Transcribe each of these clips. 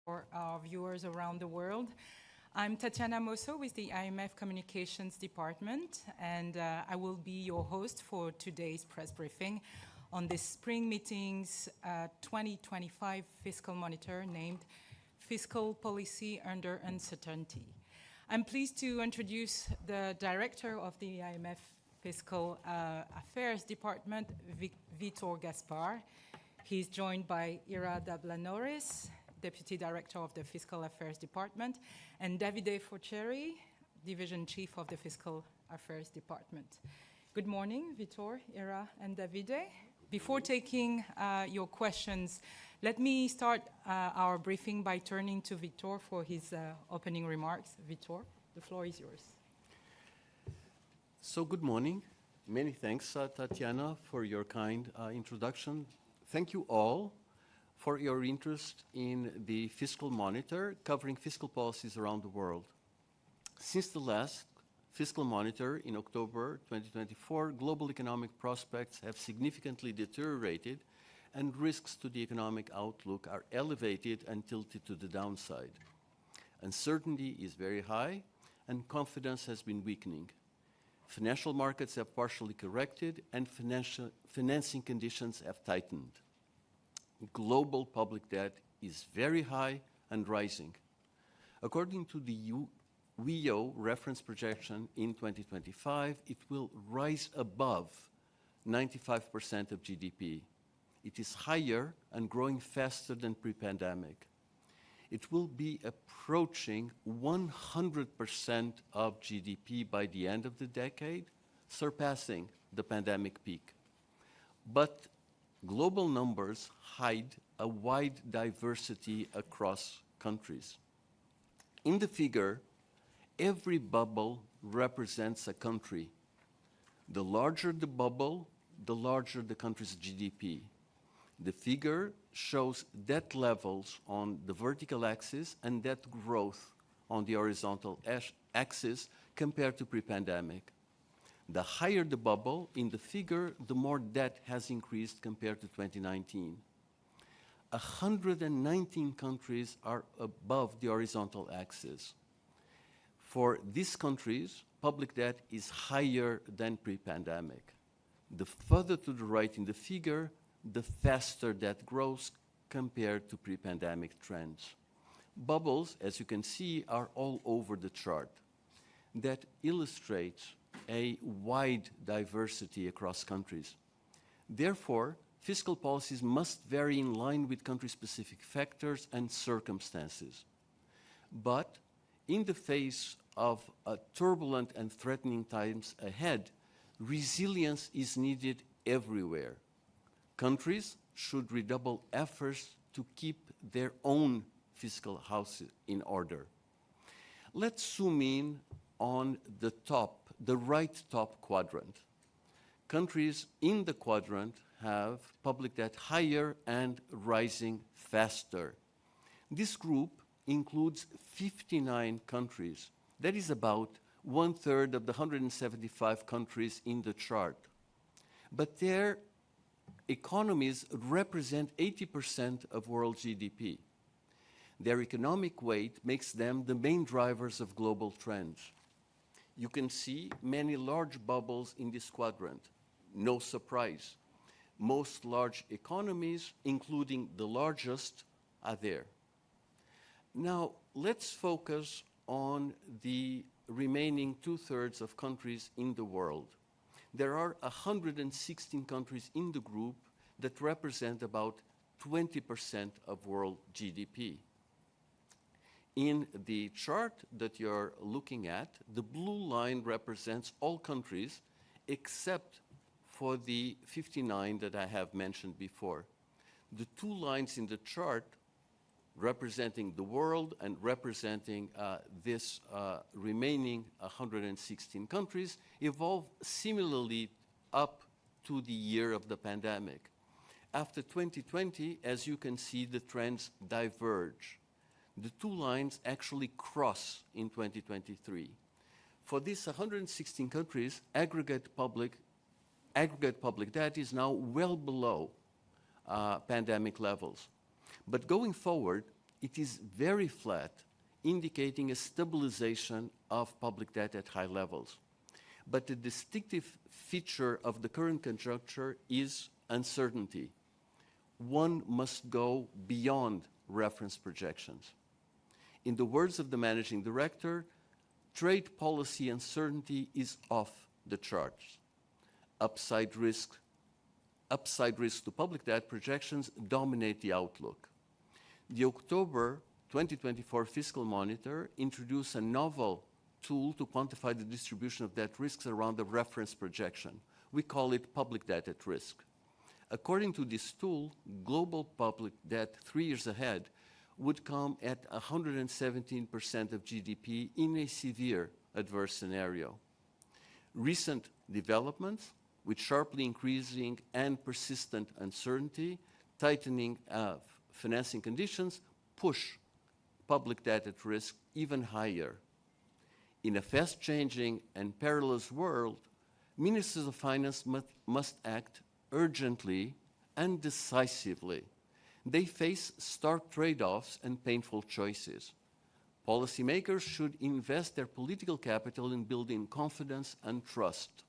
for our viewers around the world. I'm Tatiana Mosso with the IMF Communications Department, and I will be your host for today's press briefing on this spring meeting's 2025 fiscal monitor named Fiscal Policy Under Uncertainty. I'm pleased to introduce the director of the IMF Fiscal Affairs Department, Vitor Gaspar. He's joined by Ira Dablanoris, Deputy Director of the Fiscal Affairs Department, and Davide Forcieri, Division Chief of the Fiscal Affairs Department. Good morning, Vitor, Ira, and Davide. Before taking your questions, let me start our briefing by turning to Vitor for his opening remarks. Vitor, the floor is yours. So good morning. Many thanks, Tatiana, for your kind introduction. Thank you all for your interest in the fiscal monitor covering fiscal policies around the world. Since the last fiscal monitor in October 2024, global economic prospects have significantly deteriorated and risks to the economic outlook are elevated and tilted to the downside. Uncertainty is very high and confidence has been weakening. Financial markets have partially corrected and financing conditions have tightened. Global public debt is very high and rising. According to the WEO reference projection in 2025, it will rise above 95% of GDP. It is higher and growing faster than pre-pandemic. It will be approaching 100% of GDP by the end of the decade, surpassing the pandemic peak. But global numbers hide a wide diversity across countries. In the figure, every bubble represents a country. The larger the bubble, the larger the country's GDP. The figure shows debt levels on the vertical axis and debt growth on the horizontal axis compared to pre-pandemic. The higher the bubble in the figure, the more debt has increased compared to 2019. 119 countries are above the horizontal axis. For these countries, public debt is higher than pre-pandemic. The further to the right in the figure, the faster debt grows compared to pre-pandemic trends. Bubbles, as you can see, are all over the chart. That illustrates a wide diversity across countries. Therefore, fiscal policies must vary in line with country-specific factors and circumstances. But in the face of turbulent and threatening times ahead, resilience is needed everywhere. Countries should redouble efforts to keep their own fiscal house in order. Let's zoom in on the right top quadrant. Countries in the quadrant have public debt higher and rising faster. This group includes 59 countries. That is about 1/3 of the 175 countries in the chart. But their economies represent 80% of world GDP. Their economic weight makes them the main drivers of global trends. You can see many large bubbles in this quadrant. No surprise. Most large economies, including the largest, are there. Now, let's focus on the remaining 2/3 of countries in the world. There are 116 countries in the group that represent about 20% of world GDP. In the chart that you're looking at, the blue line represents all countries except for the 59 that I have mentioned before. The two lines in the chart representing the world and representing this remaining 116 countries evolve similarly up to the year of the pandemic. After 2020, as you can see, the trends diverge. The two lines actually cross in 2023. For these 116 countries, aggregate public debt is now well below pandemic levels. But going forward, it is very flat, indicating a stabilization of public debt at high levels. But the distinctive feature of the current conjuncture is uncertainty. One must go beyond reference projections. In the words of the managing director, trade policy uncertainty is off the charts. Upside risks to public debt projections dominate the outlook. The October 2024 Fiscal Monitor introduced a novel tool to quantify the distribution of debt risks around the reference projection. We call it public debt at risk. According to this tool, global public debt 3 years ahead would come at 117% of GDP in a severe adverse scenario. Recent developments, with sharply increasing and persistent uncertainty, tightening of financing conditions, push public debt at risk even higher. In a fast-changing and perilous world, ministers of finance must act urgently and decisively. They face stark trade-offs and painful choices. Policymakers should invest their political capital in building confidence and trust.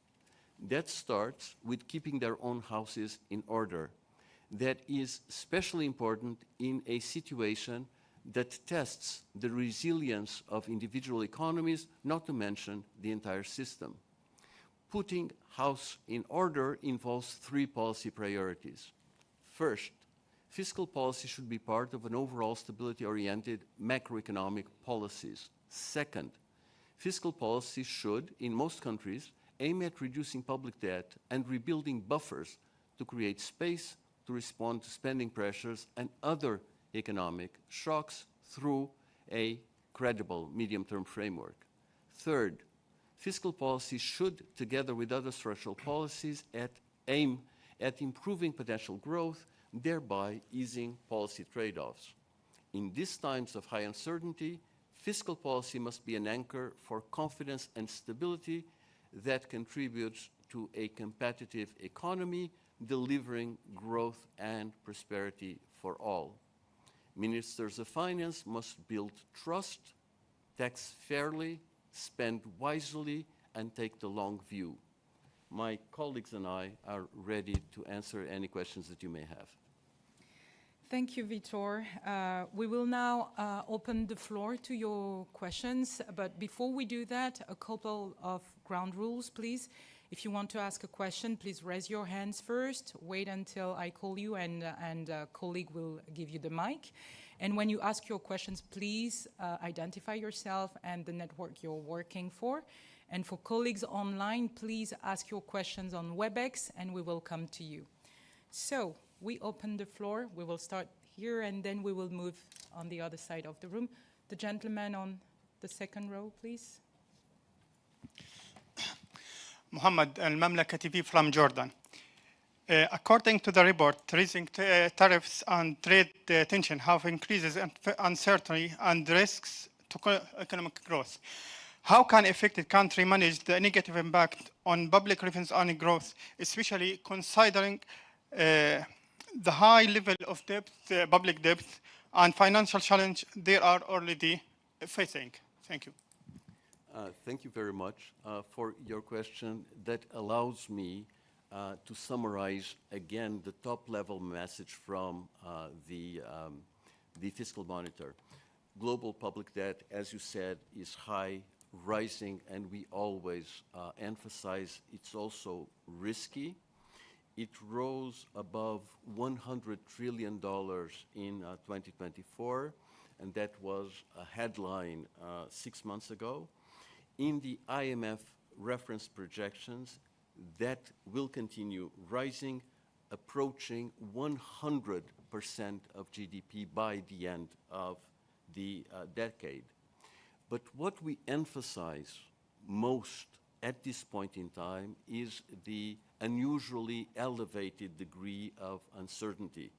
That starts with keeping their own houses in order. That is especially important in a situation that tests the resilience of individual economies, not to mention the entire system. Putting house in order involves 3 policy priorities. First, fiscal policy should be part of an overall stability-oriented macroeconomic policies. Second, fiscal policy should, in most countries, aim at reducing public debt and rebuilding buffers to create space to respond to spending pressures and other economic shocks through a credible medium-term framework. Third, fiscal policy should, together with other structural policies, aim at improving potential growth, thereby easing policy trade-offs. In these times of high uncertainty, fiscal policy must be an anchor for confidence and stability that contributes to a competitive economy, delivering growth and prosperity for all. Ministers of finance must build trust, tax fairly, spend wisely, and take the long view. My colleagues and I are ready to answer any questions that you may have. Thank you, Vitor. We will now open the floor to your questions, but before we do that, a couple of ground rules, please. If you want to ask a question, please raise your hands first, wait until I call you, and a colleague will give you the mic. And when you ask your questions, please identify yourself and the network you're working for. And for colleagues online, please ask your questions on WebEx, and we will come to you. So we open the floor. We will start here, and then we will move on the other side of the room. The gentleman on the second row, please. Mohammed Al-Mamlaka TV from Jordan. According to the report, raising tariffs and trade tension have increases uncertainty and risks to economic growth. How can affected country manage the negative impact on public revenues and growth, especially considering the high level of debt, public debt, and financial challenge they are already facing? Thank you. Thank you very much for your question. That allows me to summarize again the top-level message from the Fiscal Monitor. Global public debt, as you said, is high, rising, and we always emphasize it's also risky. It rose above $100 trillion in 2024, and that was a headline 6 months ago. In the IMF reference projections, that will continue rising, approaching 100% of GDP by the end of the decade. But what we emphasize most at this point in time is the unusually elevated degree of uncertainty.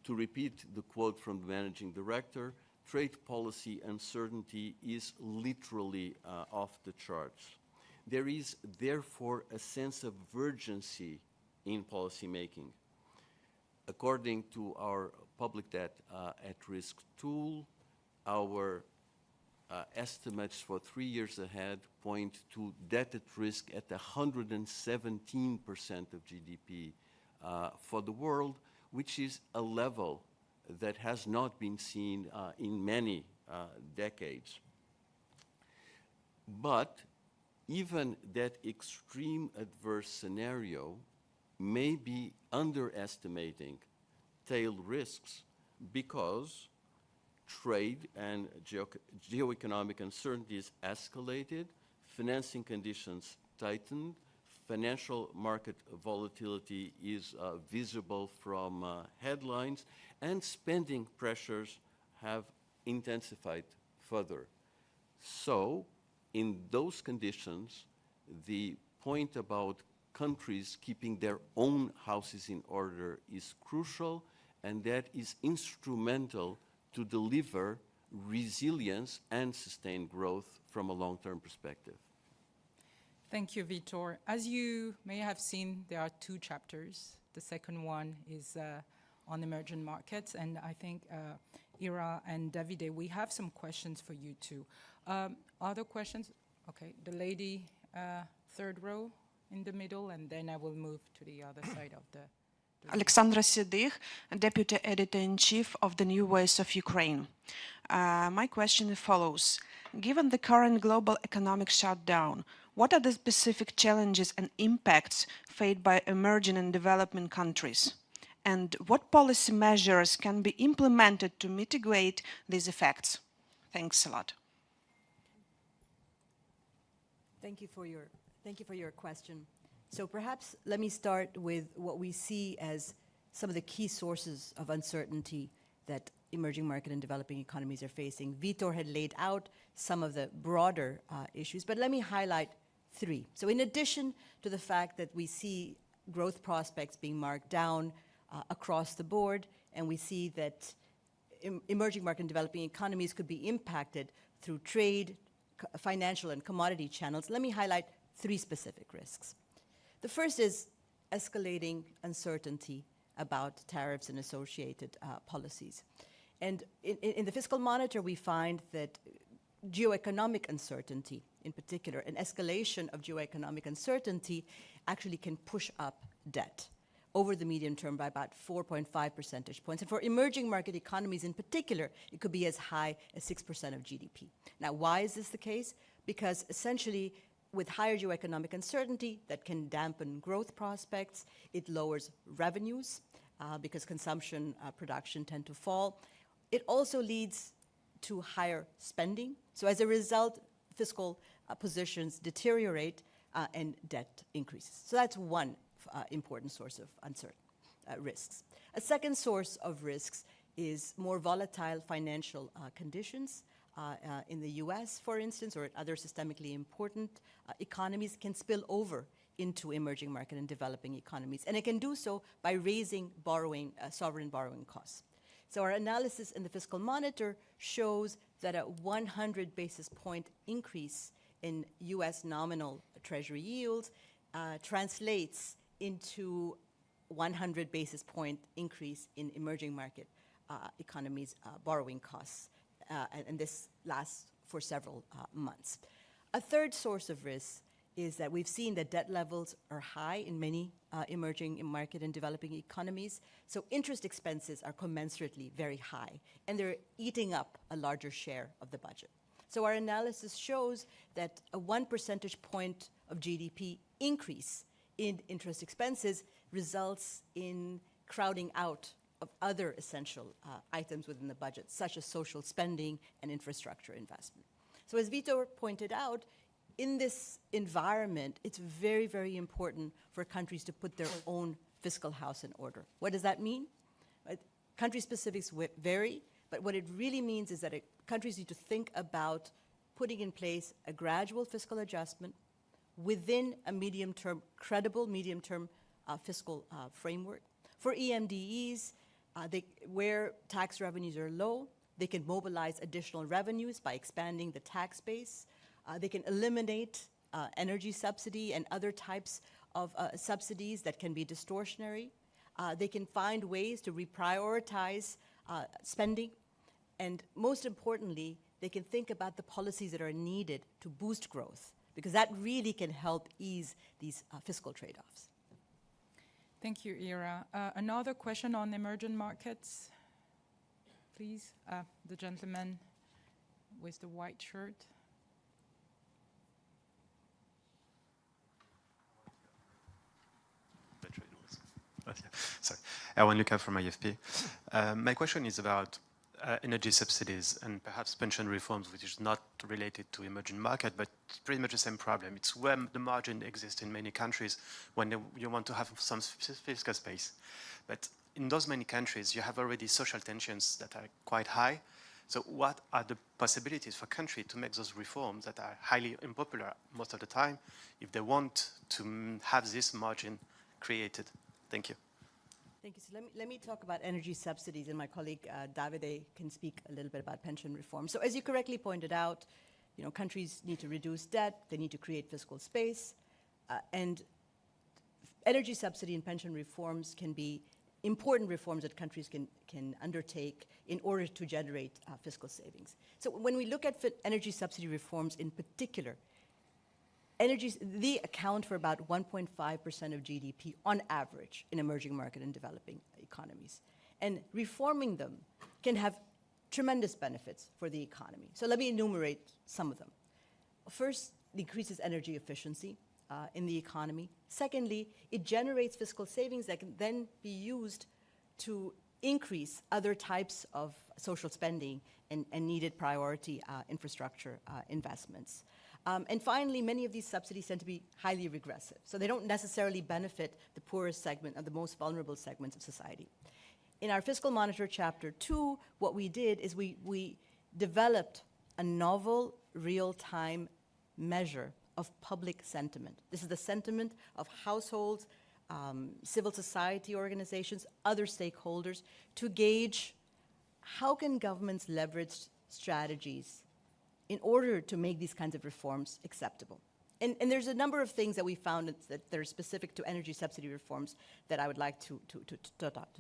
To repeat the quote from the managing director, trade policy uncertainty is literally off the charts. There is therefore a sense of urgency in policy making. According to our public debt at risk tool. Our estimates for 3 years ahead point to debt at risk at 117% of GDP for the world, which is a level that has not been seen in many decades. But even that extreme adverse scenario may be underestimating tail risks because trade and geoeconomic uncertainties escalated, financing conditions tightened, financial market volatility is visible from headlines, and spending pressures have intensified further. So, in those conditions, the point about countries keeping their own houses in order is crucial, and that is instrumental to deliver resilience and sustained growth from a long-term perspective. Thank you, Vitor. As you may have seen, there are 2 chapters. The second one is on emerging markets, and I think Ira and Davide, we have some questions for you too. Other questions? Okay, the lady, 3rd row in the middle, and then I will move to the other side of the Alexandra Sidych, Deputy Editor-in-Chief of the New Voice of Ukraine. My question follows. Given the current global economic shutdown, what are the specific challenges and impacts faced by emerging and developing countries? And what policy measures can be implemented to mitigate these effects? Thanks a lot. Thank you for your question. So perhaps let me start with what we see as some of the key sources of uncertainty that emerging market and developing economies are facing. Vitor had laid out some of the broader issues, but let me highlight 3. So in addition to the fact that we see growth prospects being marked down across the board, and we see that emerging market and developing economies could be impacted through trade, financial and commodity channels, let me highlight 3 specific risks. The first is escalating uncertainty about tariffs and associated policies. And in the Fiscal Monitor, we find that geoeconomic uncertainty, in particular, an escalation of geoeconomic uncertainty actually can push up debt over the medium term by about 4.5 percentage points. And for emerging market economies in particular, it could be as high as 6% of GDP. Now, why is this the case? Because essentially, with higher geoeconomic uncertainty that can dampen growth prospects, it lowers revenues because consumption, production tend to fall. It also leads to higher spending. So as a result, fiscal positions deteriorate and debt increases. So that's one important source of risks. A second source of risks is more volatile financial conditions. In the US, for instance, or other systemically important economies can spill over into emerging market and developing economies. And it can do so by raising sovereign borrowing costs. So our analysis in the Fiscal Monitor shows that a 100 basis point increase in US nominal treasury yields translates into 100 basis point increase in emerging market economies' borrowing costs. And this lasts for several months. A third source of risk is that we've seen that debt levels are high in many emerging market and developing economies. So interest expenses are commensurately very high, and they're eating up a larger share of the budget. So our analysis shows that a 1 percentage point of GDP increase in interest expenses results in crowding out of other essential items within the budget, such as social spending and infrastructure investment. So as Vitor pointed out, in this environment, it's very, very important for countries to put their own fiscal house in order. What does that mean? Country specifics vary, but what it really means is that countries need to think about putting in place a gradual fiscal adjustment within a medium-term, credible medium-term fiscal framework. For EMDEs, where tax revenues are low, they can mobilize additional revenues by expanding the tax base. They can eliminate energy subsidy and other types of subsidies that can be distortionary. They can find ways to reprioritize spending. And most importantly, they can think about the policies that are needed to boost growth, because that really can help ease these fiscal trade-offs. Thank you, Ira. Another question on emerging markets, please. The gentleman with the white shirt. Sorry, Erwan Luca from IFP. My question is about energy subsidies and perhaps pension reforms, which is not related to emerging market, but pretty much the same problem. It's where the margin exists in many countries when you want to have some fiscal space. But in those many countries, you have already social tensions that are quite high. So what are the possibilities for country to make those reforms that are highly unpopular most of the time if they want to have this margin created? Thank you. Thank you. So let me talk about energy subsidies, and my colleague Davide can speak a little bit about pension reform. So as you correctly pointed out, countries need to reduce debt, they need to create fiscal space, and energy subsidy and pension reforms can be important reforms that countries can undertake in order to generate fiscal savings. So when we look at energy subsidy reforms in particular, they account for about 1.5% of GDP on average in emerging market and developing economies. And reforming them can have tremendous benefits for the economy. So let me enumerate some of them. First, it increases energy efficiency in the economy. Secondly, it generates fiscal savings that can then be used to increase other types of social spending and needed priority infrastructure investments. And finally, many of these subsidies tend to be highly regressive. So they don't necessarily benefit the poorest segment or the most vulnerable segments of society. In our Fiscal Monitor Chapter 2, what we did is we developed a novel real-time measure of public sentiment. This is the sentiment of households, civil society organizations, other stakeholders, to gauge how can governments leverage strategies in order to make these kinds of reforms acceptable. And there's a number of things that we found that are specific to energy subsidy reforms that I would like to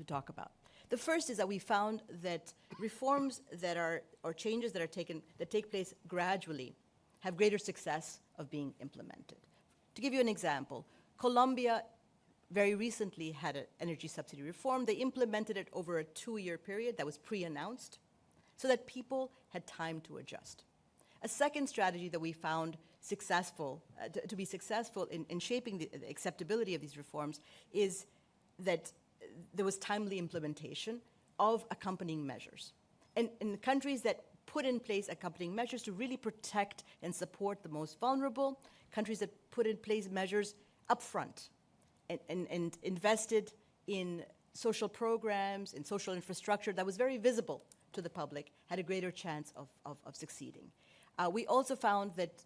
talk about. The first is that we found that reforms or changes that take place gradually have greater success of being implemented. To give you an example, Colombia very recently had an energy subsidy reform. They implemented it over a 2-year period that was pre-announced so that people had time to adjust. A second strategy that we found successful, to be successful in shaping the acceptability of these reforms, is that there was timely implementation of accompanying measures. And in countries that put in place accompanying measures to really protect and support the most vulnerable, countries that put in place measures upfront and invested in social programs, in social infrastructure that was very visible to the public, had a greater chance of succeeding. We also found that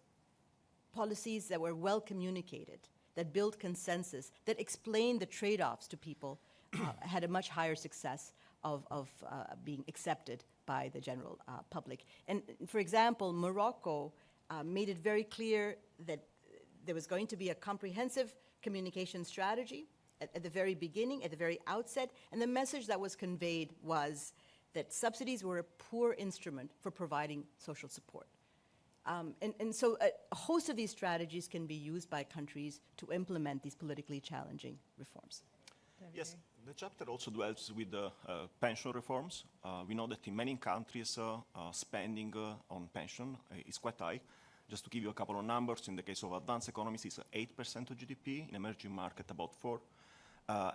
policies that were well communicated, that built consensus, that explained the trade-offs to people, had a much higher success of being accepted by the general public. And for example, Morocco made it very clear that there was going to be a comprehensive communication strategy at the very beginning, at the very outset, and the message that was conveyed was that subsidies were a poor instrument for providing social support. And so a host of these strategies can be used by countries to implement these politically challenging reforms. Yes, the chapter also dwells with the pension reforms. We know that in many countries, spending on pension is quite high. Just to give you a couple of numbers, in the case of advanced economies, it's 8% of GDP, in emerging market about 4%.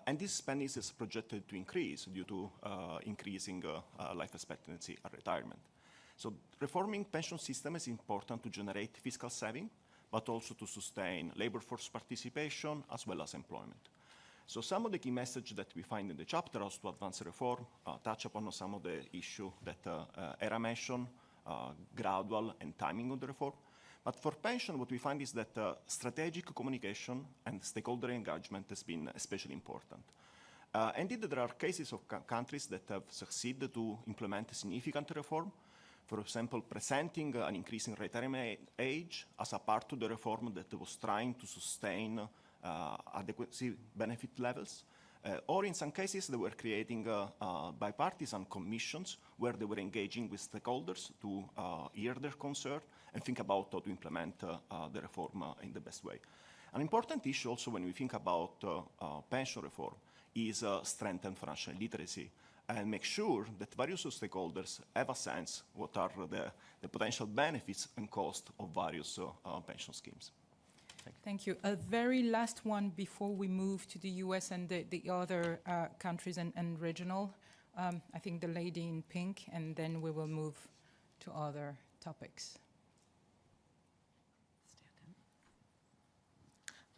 And this spending is projected to increase due to increasing life expectancy at retirement. So reforming pension system is important to generate fiscal saving, but also to sustain labor force participation as well as employment. So some of the key messages that we find in the chapter as to advance reform touch upon some of the issues that Era mentioned, gradual and timing of the reform. But for pension, what we find is that strategic communication and stakeholder engagement has been especially important. Indeed, there are cases of countries that have succeeded to implement a significant reform. For example, presenting an increasing retirement age as a part of the reform that was trying to sustain adequacy benefit levels. Or in some cases, they were creating bipartisan commissions where they were engaging with stakeholders to hear their concern and think about how to implement the reform in the best way. An important issue also when we think about pension reform is strengthen financial literacy and make sure that various stakeholders have a sense what are the potential benefits and costs of various pension schemes. Thank you. A very last one before we move to the US and the other countries and regional. I think the lady in pink, and then we will move to other topics.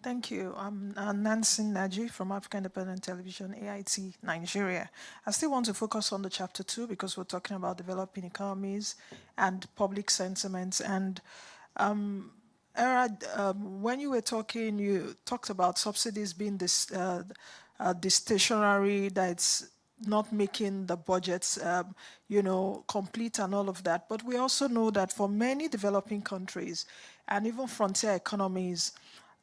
Thank you. I'm Nancy Naji from African Independent Television, AIT, Nigeria. I still want to focus on the chapter 2 because we're talking about developing economies and public sentiments. And Erad, when you were talking, you talked about subsidies being this stationary, that's not making the budgets, complete and all of that. But we also know that for many developing countries and even frontier economies,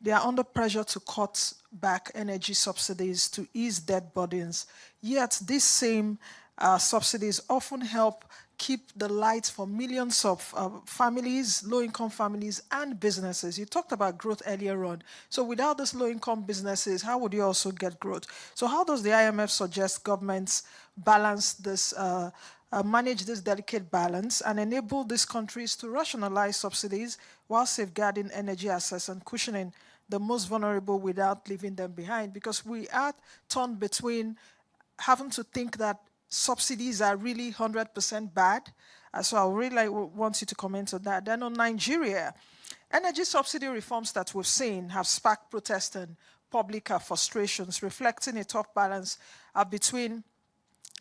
they are under pressure to cut back energy subsidies to ease debt burdens. Yet these same subsidies often help keep the lights for millions of families, low-income families, and businesses. You talked about growth earlier on. So without these low-income businesses, how would you also get growth? So how does the IMF suggest governments balance this, manage this delicate balance and enable these countries to rationalize subsidies while safeguarding energy access and cushioning the most vulnerable without leaving them behind? Because we are torn between having to think that subsidies are really 100% bad. So I really want you to comment on that. Then on Nigeria, energy subsidy reforms that we've seen have sparked protest and public frustrations, reflecting a tough balance between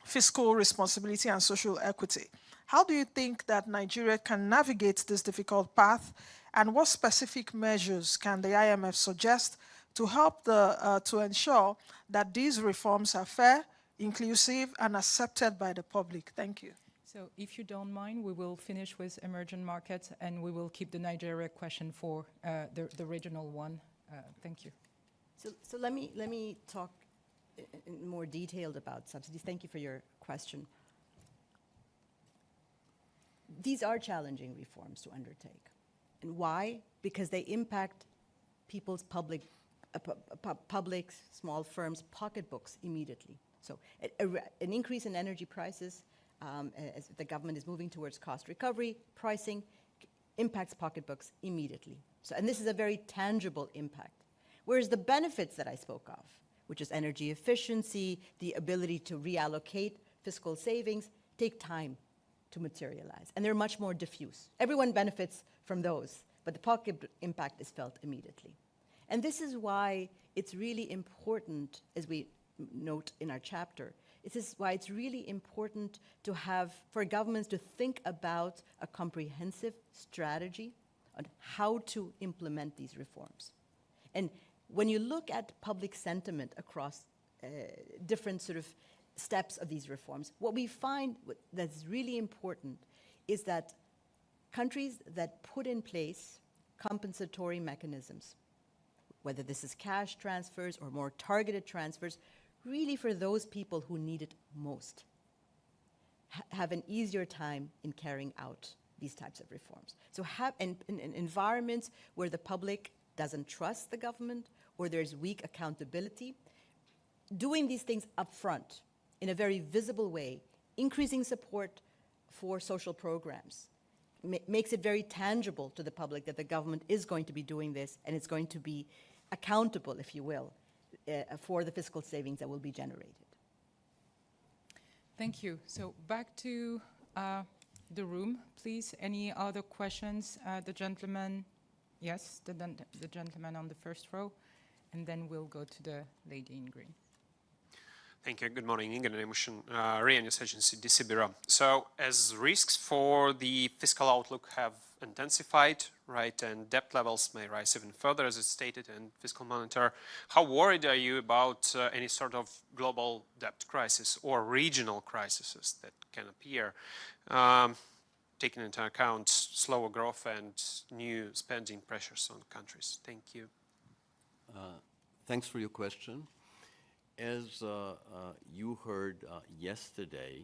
fiscal responsibility and social equity. How do you think that Nigeria can navigate this difficult path, and what specific measures can the IMF suggest to help to ensure that these reforms are fair, inclusive, and accepted by the public? Thank you. So if you don't mind, we will finish with emerging markets, and we will keep the Nigeria question for the regional one. Thank you. So let me talk in more detailed about subsidies. Thank you for your question. These are challenging reforms to undertake. And why? Because they impact people's public, small firms' pocketbooks immediately. So an increase in energy prices, as the government is moving towards cost recovery, pricing, impacts pocketbooks immediately. So, and this is a very tangible impact. Whereas the benefits that I spoke of, which is energy efficiency, the ability to reallocate fiscal savings, take time to materialize. And they're much more diffuse. Everyone benefits from those, but the pocket impact is felt immediately. And this is why it's really important, as we note in our chapter, this is why it's really important to have, for governments to think about a comprehensive strategy on how to implement these reforms. And when you look at public sentiment across different sort of steps of these reforms, what we find that's really important is that countries that put in place compensatory mechanisms, whether this is cash transfers or more targeted transfers, really for those people who need it most, have an easier time in carrying out these types of reforms. So in environments where the public doesn't trust the government or there's weak accountability, doing these things up front in a very visible way, increasing support for social programs, makes it very tangible to the public that the government is going to be doing this and it's going to be accountable, if you will, for the fiscal savings that will be generated. Thank you. So back to the room, please. Any other questions? The gentleman, yes, the gentleman on the first row, and then we'll go to the lady in green. Thank you. Good morning. Ingen Emotion, RIA News Agency, DC Bureau. So as risks for the fiscal outlook have intensified, right, and debt levels may rise even further, as it's stated in Fiscal Monitor, how worried are you about any sort of global debt crisis or regional crises that can appear, taking into account slower growth and new spending pressures on countries? Thank you. Thanks for your question. As you heard yesterday,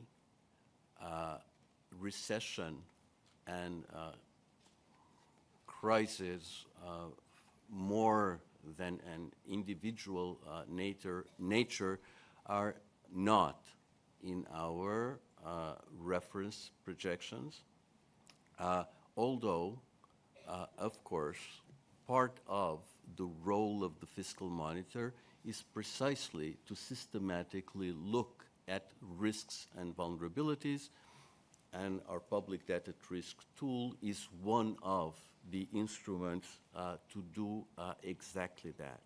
recession and crisis, more than an individual nature, are not in our reference projections, although, of course, part of the role of the fiscal monitor is precisely to systematically look at risks and vulnerabilities, and our public debt at risk tool is one of the instruments to do exactly that.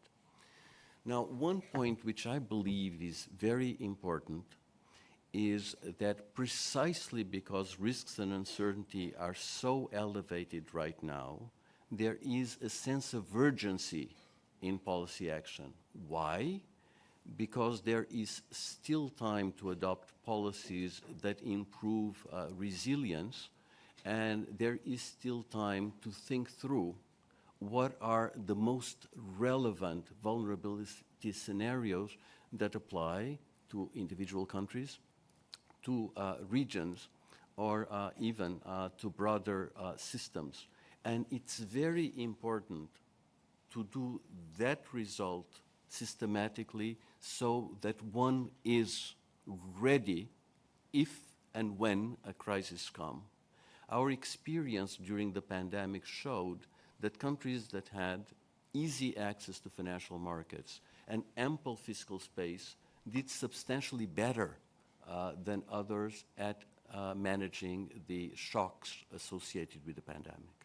Now, one point which I believe is very important is that precisely because risks and uncertainty are so elevated right now, there is a sense of urgency in policy action. Why? Because there is still time to adopt policies that improve resilience, and there is still time to think through what are the most relevant vulnerability scenarios that apply to individual countries, to regions, or even to broader systems. And it's very important to do that result systematically so that one is ready if and when a crisis comes. Our experience during the pandemic showed that countries that had easy access to financial markets and ample fiscal space did substantially better than others at managing the shocks associated with the pandemic.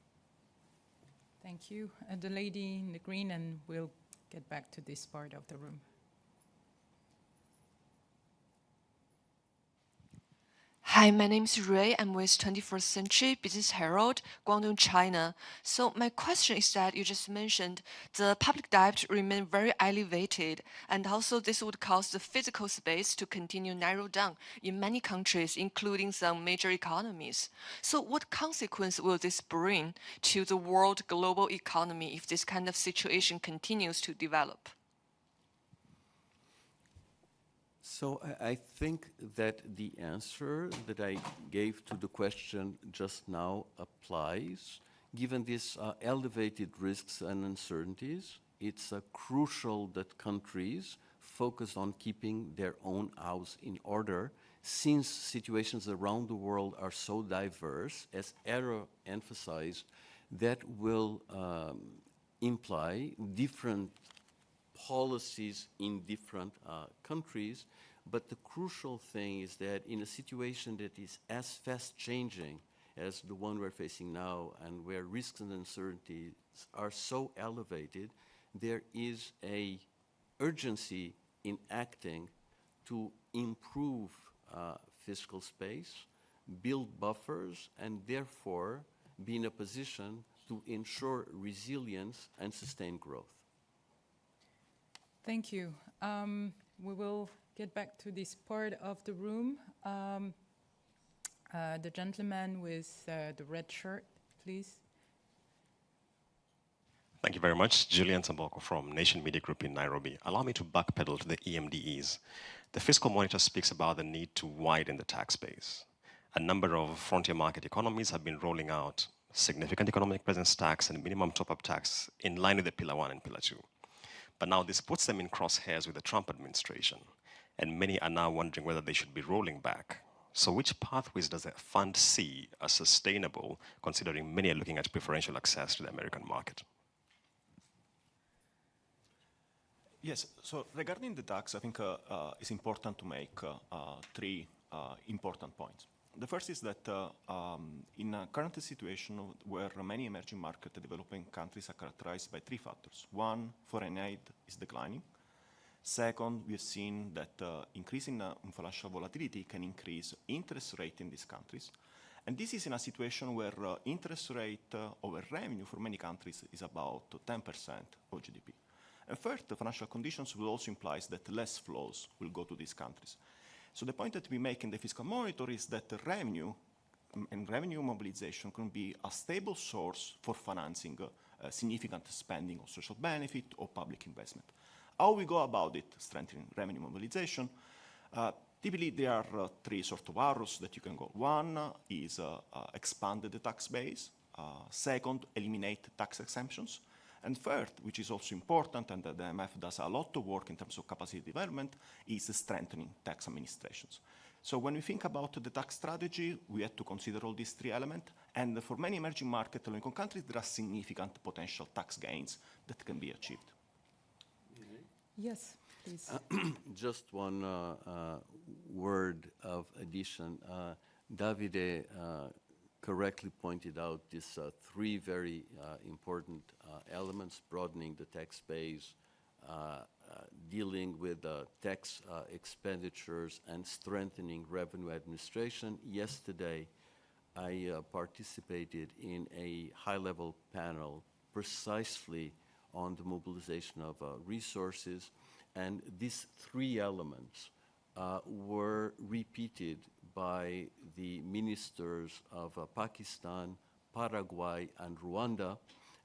Thank you. The lady in the green, and we'll get back to this part of the room. Hi, my name is Ray. I'm with 21st Century Business Herald, Guangdong, China. So my question is that you just mentioned the public debt remain very elevated, and also this would cause the physical space to continue narrow down in many countries, including some major economies. So what consequence will this bring to the world global economy if this kind of situation continues to develop? So I think that the answer that I gave to the question just now applies. Given these elevated risks and uncertainties, it's crucial that countries focus on keeping their own house in order, since situations around the world are so diverse, as Eero emphasized, that will imply different policies in different countries, but the crucial thing is that in a situation that is as fast changing as the one we're facing now, and where risks and uncertainties are so elevated, there is a urgency in acting to improve fiscal space, build buffers, and therefore be in a position to ensure resilience and sustain growth. Thank you. We will get back to this part of the room. The gentleman with the red shirt, please. Thank you very much. Julian Tamboko from Nation Media Group in Nairobi. Allow me to backpedal to the EMDEs. The fiscal monitor speaks about the need to widen the tax base. A number of frontier market economies have been rolling out significant economic presence tax and minimum top-up tax in line with the Pillar 1 and Pillar 2. But now this puts them in crosshairs with the Trump administration, and many are now wondering whether they should be rolling back. So which pathways does the fund see as sustainable, considering many are looking at preferential access to the American market? Yes, so regarding the tax, I think it's important to make three important points. The first is that in a current situation where many emerging market developing countries are characterized by three factors. One, foreign aid is declining. Second, we have seen that increasing financial volatility can increase interest rate in these countries. And this is in a situation where interest rate over revenue for many countries is about 10% of GDP. And third, the financial conditions will also imply that less flows will go to these countries. So the point that we make in the fiscal monitor is that the revenue and revenue mobilization can be a stable source for financing significant spending of social benefit or public investment. How we go about it, strengthening revenue mobilization? Typically, there are three sort of arrows that you can go. One is expand the tax base. Second, eliminate tax exemptions. And third, which is also important, and the IMF does a lot of work in terms of capacity development, is strengthening tax administrations. So when we think about the tax strategy, we have to consider all these three elements. And for many emerging market low-income countries, there are significant potential tax gains that can be achieved. Yes, please. Just one word of addition. Davide correctly pointed out these three very important elements: broadening the tax base, dealing with tax expenditures, and strengthening revenue administration. Yesterday, I participated in a high-level panel precisely on the mobilization of resources, and these three elements were repeated by the ministers of Pakistan, Paraguay, and Rwanda,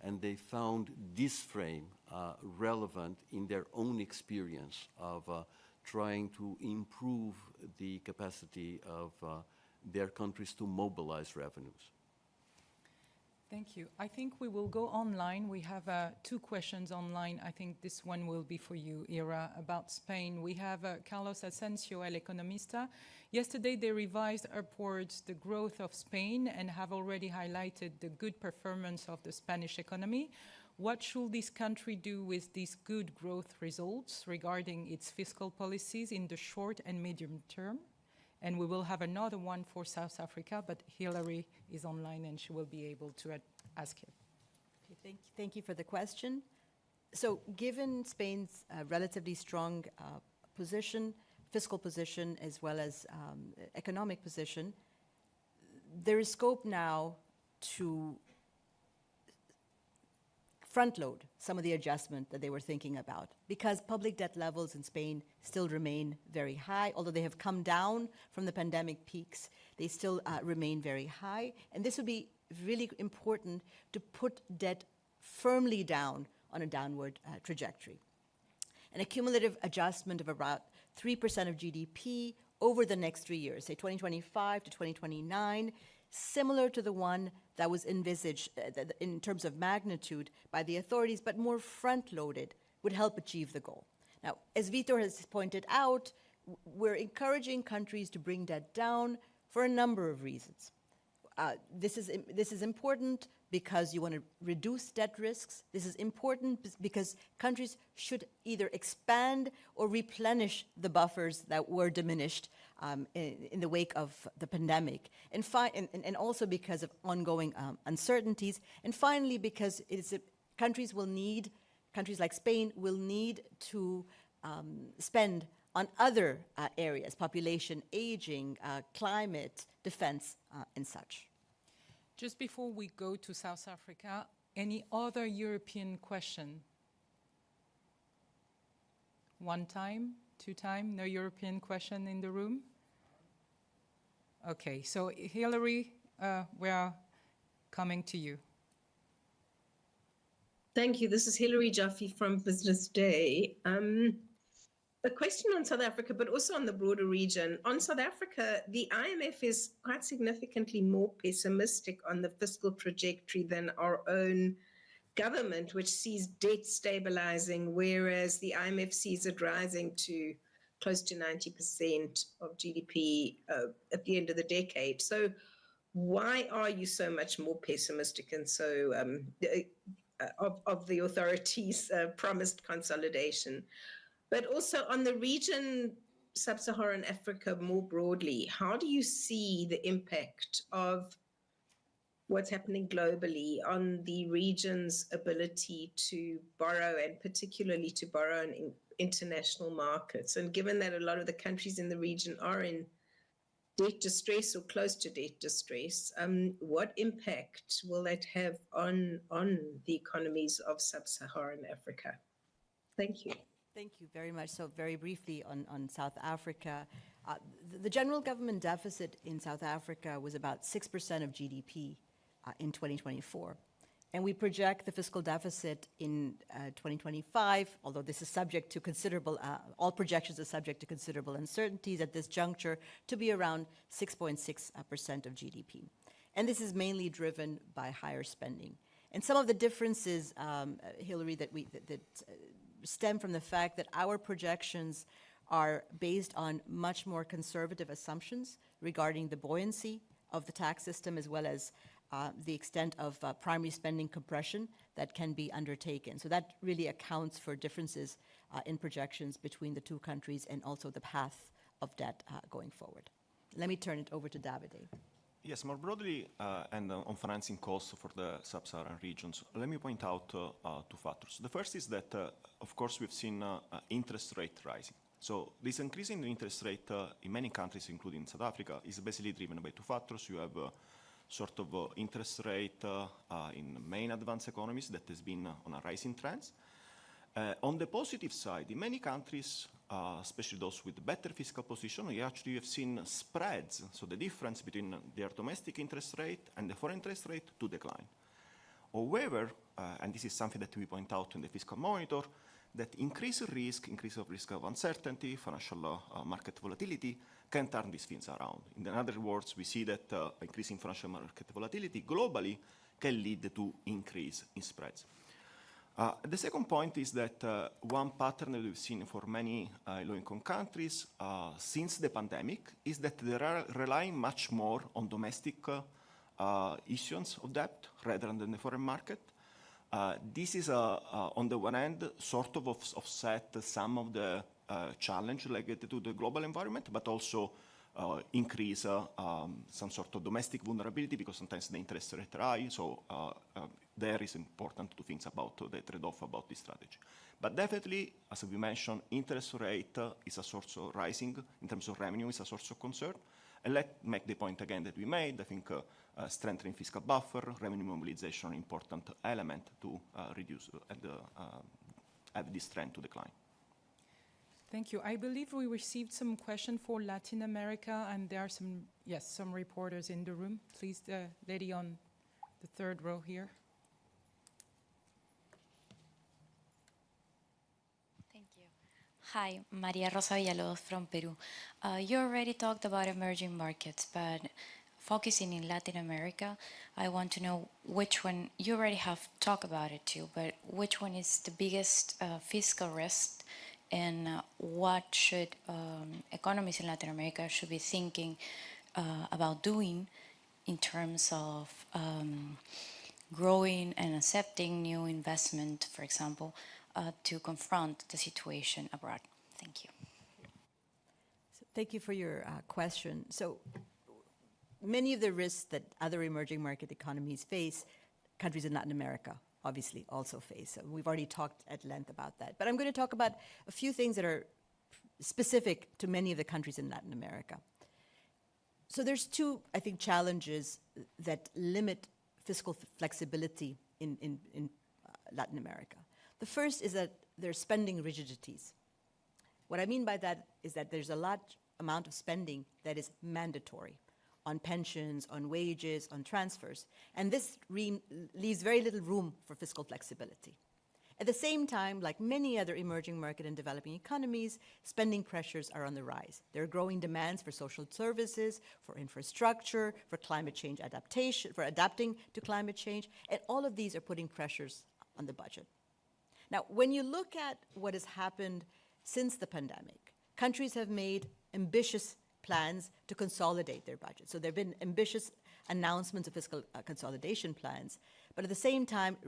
and they found this frame relevant in their own experience of trying to improve the capacity of their countries to mobilize revenues. Thank you. I think we will go online. We have two questions online. I think this one will be for you, Ira, about Spain. We have Carlos Asensio, El Economista. Yesterday, they revised upwards the growth of Spain and have already highlighted the good performance of the Spanish economy. What should this country do with these good growth results regarding its fiscal policies in the short and medium term? And we will have another one for South Africa, but Hillary is online and she will be able to ask him. Okay, thank you for the question. So given Spain's relatively strong position, fiscal position, as well as economic position, there is scope now to front-load some of the adjustment that they were thinking about, because public debt levels in Spain still remain very high. Although they have come down from the pandemic peaks, they still remain very high. And this would be really important to put debt firmly down on a downward trajectory. An accumulative adjustment of about 3% of GDP over the next 3 years, say 2025 to 2029, similar to the one that was envisaged in terms of magnitude by the authorities, but more front-loaded, would help achieve the goal. Now, as Vitor has pointed out, we're encouraging countries to bring debt down for a number of reasons. This is important because you want to reduce debt risks. This is important because countries should either expand or replenish the buffers that were diminished in the wake of the pandemic, and also because of ongoing uncertainties, and finally because countries like Spain will need to spend on other areas: population, aging, climate, defense, and such. Just before we go to South Africa, any other European question? One time, two time, no European question in the room? Okay, so Hillary, we are coming to you. Thank you. This is Hillary Jaffe from Business Day. A question on South Africa, but also on the broader region. On South Africa, the IMF is quite significantly more pessimistic on the fiscal trajectory than our own government, which sees debt stabilizing, whereas the IMF sees it rising to close to 90% of GDP at the end of the decade. So why are you so much more pessimistic and so of the authorities' promised consolidation? But also on the region, Sub-Saharan Africa more broadly, how do you see the impact of what's happening globally on the region's ability to borrow, and particularly to borrow in international markets? And given that a lot of the countries in the region are in debt distress or close to debt distress, what impact will that have on the economies of Sub-Saharan Africa? Thank you. Thank you very much. So very briefly on South Africa, the general government deficit in South Africa was about 6% of GDP in 2024. And we project the fiscal deficit in 2025, although this is subject to considerable, all projections are subject to considerable uncertainties at this juncture, to be around 6.6% of GDP. And this is mainly driven by higher spending. And some of the differences, Hillary, that stem from the fact that our projections are based on much more conservative assumptions regarding the buoyancy of the tax system, as well as the extent of primary spending compression that can be undertaken. So that really accounts for differences in projections between the two countries and also the path of debt going forward. Let me turn it over to Davide. Yes, more broadly, and on financing costs for the sub-Saharan regions, let me point out two factors. The first is that, of course, we've seen interest rate rising. So this increase in the interest rate in many countries, including South Africa, is basically driven by two factors. You have sort of interest rate in main advanced economies that has been on a rising trend. On the positive side, in many countries, especially those with better fiscal position, we actually have seen spreads, so the difference between their domestic interest rate and the foreign interest rate, to decline. However, and this is something that we point out in the fiscal monitor, that increase of risk of uncertainty, financial market volatility, can turn these things around. In other words, we see that increasing financial market volatility globally can lead to increase in spreads. The second point is that one pattern that we've seen for many low-income countries since the pandemic is that they are relying much more on domestic issuance of debt rather than the foreign market. This is, on the one hand, sort of offset some of the challenge related to the global environment, but also increase some sort of domestic vulnerability because sometimes the interest rate are high. So there is important to think about the trade-off about this strategy. But definitely, as we mentioned, interest rate is a source of rising in terms of revenue, is a source of concern. And let's make the point again that we made. I think strengthening fiscal buffer, revenue mobilization are an important element to reduce and have this trend to decline. Thank you. I believe we received some questions for Latin America, and there are some reporters in the room. Please, the lady on the third row here. Thank you. Hi, Maria Rosa Villalobos from Peru. You already talked about emerging markets, but focusing in Latin America, I want to know which one, you already have talked about it too, but which one is the biggest fiscal risk, and what should economies in Latin America should be thinking about doing in terms of growing and accepting new investment, for example, to confront the situation abroad? Thank you. So thank you for your question. So many of the risks that other emerging market economies face, countries in Latin America obviously also face. So we've already talked at length about that. But I'm going to talk about a few things that are specific to many of the countries in Latin America. So there's two, I think, challenges that limit fiscal flexibility in Latin America. The first is that there's spending rigidities. What I mean by that is that there's a large amount of spending that is mandatory on pensions, on wages, on transfers. And this leaves very little room for fiscal flexibility. At the same time, like many other emerging market and developing economies, spending pressures are on the rise. There are growing demands for social services, for infrastructure, for climate change adaptation, for adapting to climate change, and all of these are putting pressures on the budget. Now, when you look at what has happened since the pandemic, countries have made ambitious plans to consolidate their budget. So there have been ambitious announcements of fiscal consolidation plans, but at the same time,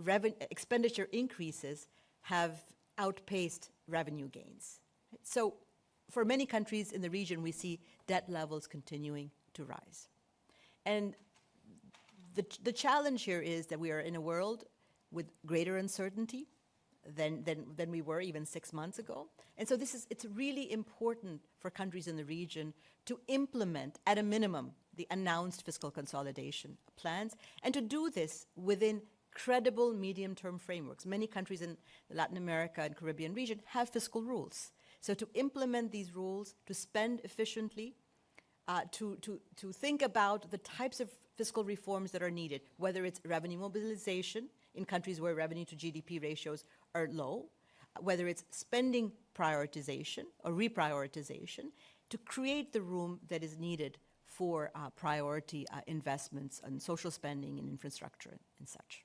expenditure increases have outpaced revenue gains. So for many countries in the region, we see debt levels continuing to rise. And the challenge here is that we are in a world with greater uncertainty than we were even 6 months ago. And so it's really important for countries in the region to implement, at a minimum, the announced fiscal consolidation plans, and to do this within credible medium-term frameworks. Many countries in the Latin America and Caribbean region have fiscal rules. So to implement these rules, to spend efficiently, to think about the types of fiscal reforms that are needed, whether it's revenue mobilization, in countries where revenue to GDP ratios are low, whether it's spending prioritization or reprioritization, to create the room that is needed for priority investments on social spending and infrastructure and such.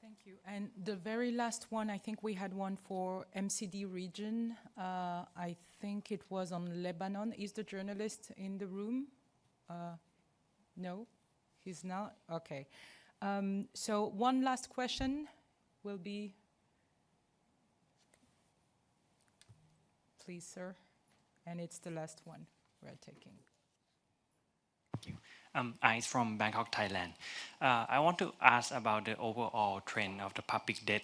Thank you. And the very last one, I think we had one for MCD region. I think it was on Lebanon. Is the journalist in the room? No, he's not? Okay. So one last question will be, please, sir. And it's the last one we're taking. Thank you. I'm from Bangkok, Thailand. I want to ask about the overall trend of the public debt,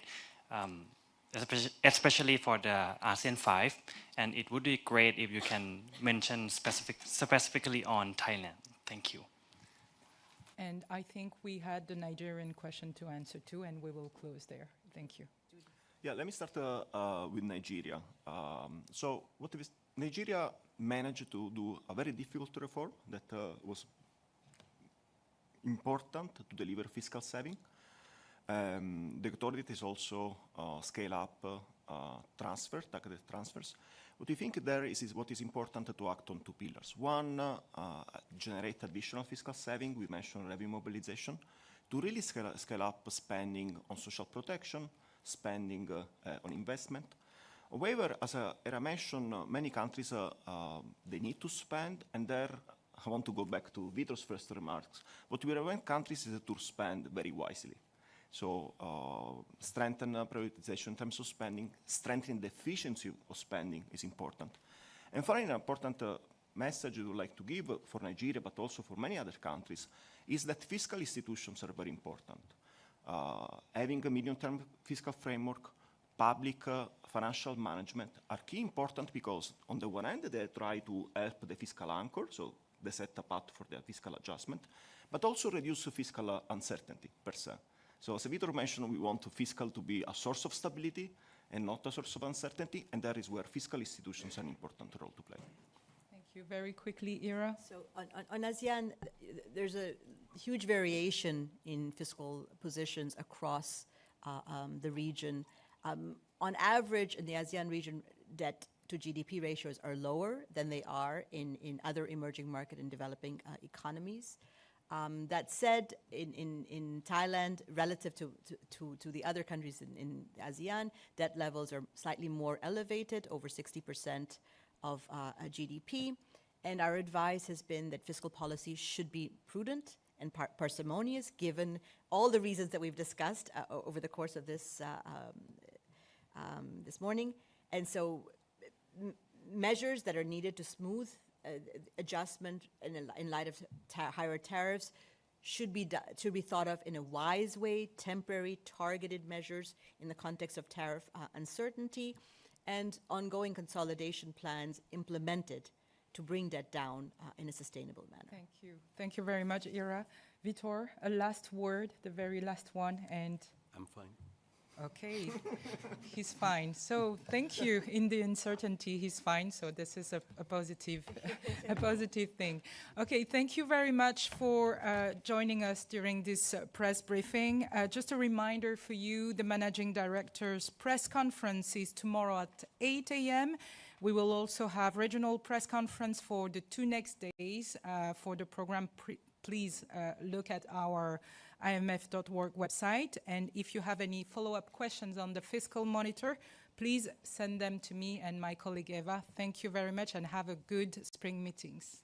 especially for the ASEAN 5, and it would be great if you can mention specifically on Thailand. Thank you. And I think we had the Nigerian question to answer too, and we will close there. Thank you. Yeah, let me start with Nigeria. Nigeria managed to do a very difficult reform that was important to deliver fiscal saving. The authorities also scale up targeted transfers. What we think there is what is important to act on two pillars. One, generate additional fiscal saving. We mentioned revenue mobilization to really scale up spending on social protection, spending on investment. However, as I mentioned, many countries, they need to spend, and there I want to go back to Vitor's first remarks. What we recommend countries is to spend very wisely. So strengthen prioritization in terms of spending, strengthening the efficiency of spending is important. And finally, an important message we would like to give for Nigeria, but also for many other countries, is that fiscal institutions are very important. Having a medium-term fiscal framework, public financial management are key important because on the one hand, they try to help the fiscal anchor, so they set a path for the fiscal adjustment, but also reduce fiscal uncertainty per se. So as Vitor mentioned, we want fiscal to be a source of stability and not a source of uncertainty, and that is where fiscal institutions have an important role to play. Thank you. Very quickly, Ira. So on ASEAN, there's a huge variation in fiscal positions across the region. On average, in the ASEAN region, debt to GDP ratios are lower than they are in other emerging market and developing economies. That said, in Thailand, relative to the other countries in ASEAN, debt levels are slightly more elevated, over 60% of GDP. And our advice has been that fiscal policy should be prudent and parsimonious, given all the reasons that we've discussed over the course of this this morning. And so measures that are needed to smooth adjustment in light of higher tariffs should be thought of in a wise way, temporary, targeted measures in the context of tariff uncertainty, and ongoing consolidation plans implemented to bring debt down in a sustainable manner. Thank you. Thank you very much, Ira. Vitor, a last word, the very last one, and... I'm fine. Okay, he's fine. So thank you. In the uncertainty, he's fine. So this is a positive, a positive thing. Okay, thank you very much for joining us during this press briefing. Just a reminder for you, the Managing Director's press conference is tomorrow at 8 a.m. We will also have regional press conference for the 2 next days. For the program, please look at our imf.org website. And if you have any follow-up questions on the fiscal monitor, please send them to me and my colleague Eva. Thank you very much and have a good spring meetings.